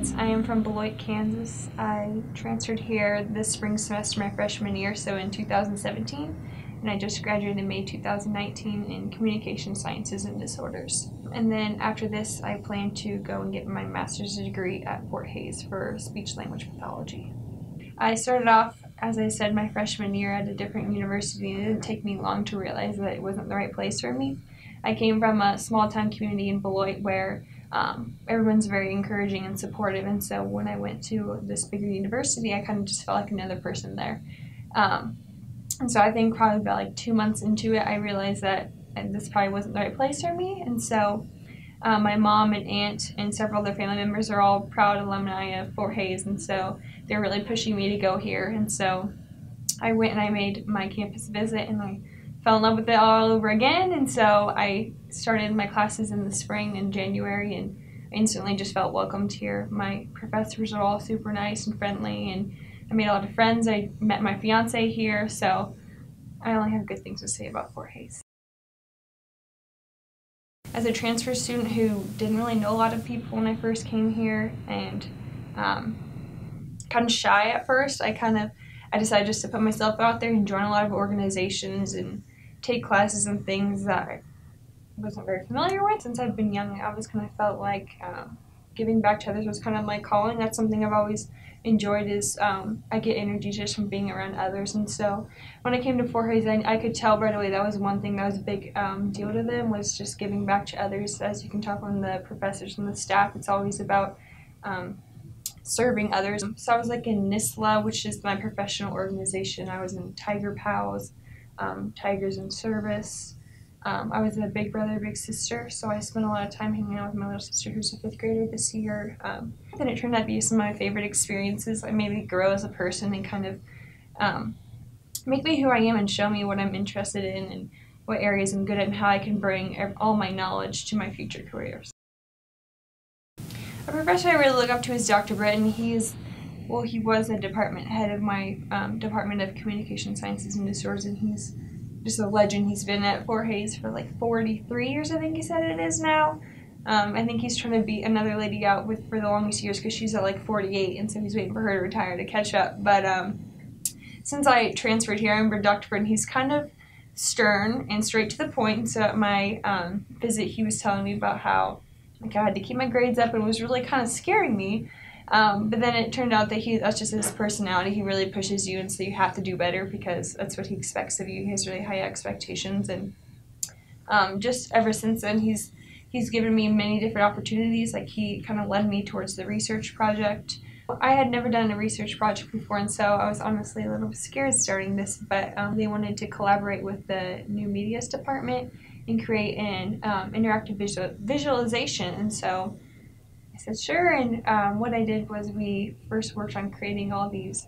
Lawrence. I am from Beloit, Kansas. I transferred here this spring semester my freshman year, so in 2017, and I just graduated in May 2019 in Communication Sciences and Disorders. And then after this, I plan to go and get my master's degree at Fort Hays for speech-language pathology. I started off, as I said, my freshman year at a different university, and it didn't take me long to realize that it wasn't the right place for me. I came from a small-town community in Beloit where everyone's very encouraging and supportive, and so when I went to this bigger university, I kind of just felt like another person there. And so I think probably about like 2 months into it, I realized that this probably wasn't the right place for me, and so my mom and aunt and several other family members are all proud alumni of Fort Hays, and so they're really pushing me to go here. And so I went and I made my campus visit, and I fell in love with it all over again. And so I started my classes in the spring in January, and I instantly just felt welcomed here. My professors are all super nice and friendly, and I made a lot of friends. I met my fiance here, so I only have good things to say about Fort Hays. As a transfer student who didn't really know a lot of people when I first came here, and kind of shy at first, I decided just to put myself out there and join a lot of organizations and take classes and things that I wasn't very familiar with. Since I've been young, I always kind of felt like giving back to others was kind of my calling. That's something I've always enjoyed, is I get energy just from being around others. And so when I came to Fort Hays, I could tell right away that was one thing that was a big deal to them, was just giving back to others. As you can tell from the professors and the staff, it's always about serving others. So I was like in NISLA, which is my professional organization. I was in Tiger Pals, Tigers in Service. I was a big brother, big sister, so I spent a lot of time hanging out with my little sister, who's a 5th grader this year. And it turned out to be some of my favorite experiences. I made me grow as a person and kind of make me who I am and show me what I'm interested in and what areas I'm good at and how I can bring all my knowledge to my future careers. A professor I really look up to is Dr. Britton. He was a department head of my Department of Communication Sciences and Disorders, and he's just a legend. He's been at Fort Hays for like 43 years, I think he said it is now. I think he's trying to beat another lady out for the longest years because she's at like 48, and so he's waiting for her to retire to catch up. But since I transferred here, I remember Dr. Britton, he's kind of stern and straight to the point. And so at my visit, he was telling me about how I had to keep my grades up, and it was really kind of scaring me. But then it turned out that that's just his personality. He really pushes you, and so you have to do better because that's what he expects of you. He has really high expectations, and just ever since then, he's given me many different opportunities. Like, he kind of led me towards the research project. I had never done a research project before, and so I was honestly a little scared starting this, but they wanted to collaborate with the new medias department and create an interactive visualization, and so I said sure. And what I did was we first worked on creating all these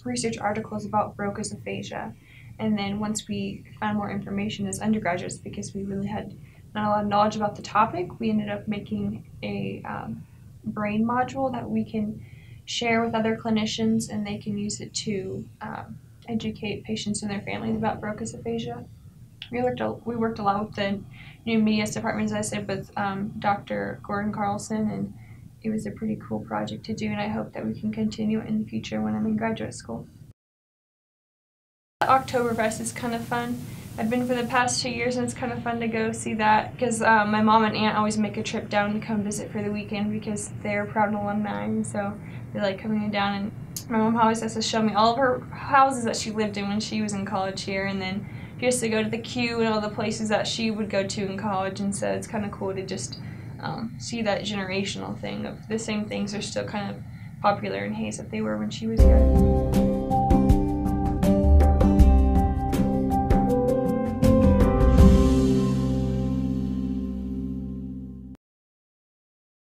research articles about Broca's aphasia, and then once we found more information as undergraduates, because we really had not a lot of knowledge about the topic, we ended up making a brain module that we can share with other clinicians, and they can use it to educate patients and their families about Broca's aphasia. We worked a lot with the new medias department, as I said, with Dr. Gordon Carlson, and it was a pretty cool project to do, and I hope that we can continue it in the future when I'm in graduate school. Oktoberfest is kind of fun. I've been for the past 2 years, and it's kind of fun to go see that because my mom and aunt always make a trip down to come visit for the weekend because they're proud alumni, and so they like coming down. And my mom always has to show me all of her houses that she lived in when she was in college here, and then she has to go to the Q and all the places that she would go to in college, and so it's kind of cool to just see that generational thing of the same things are still kind of popular in Hays that they were when she was here.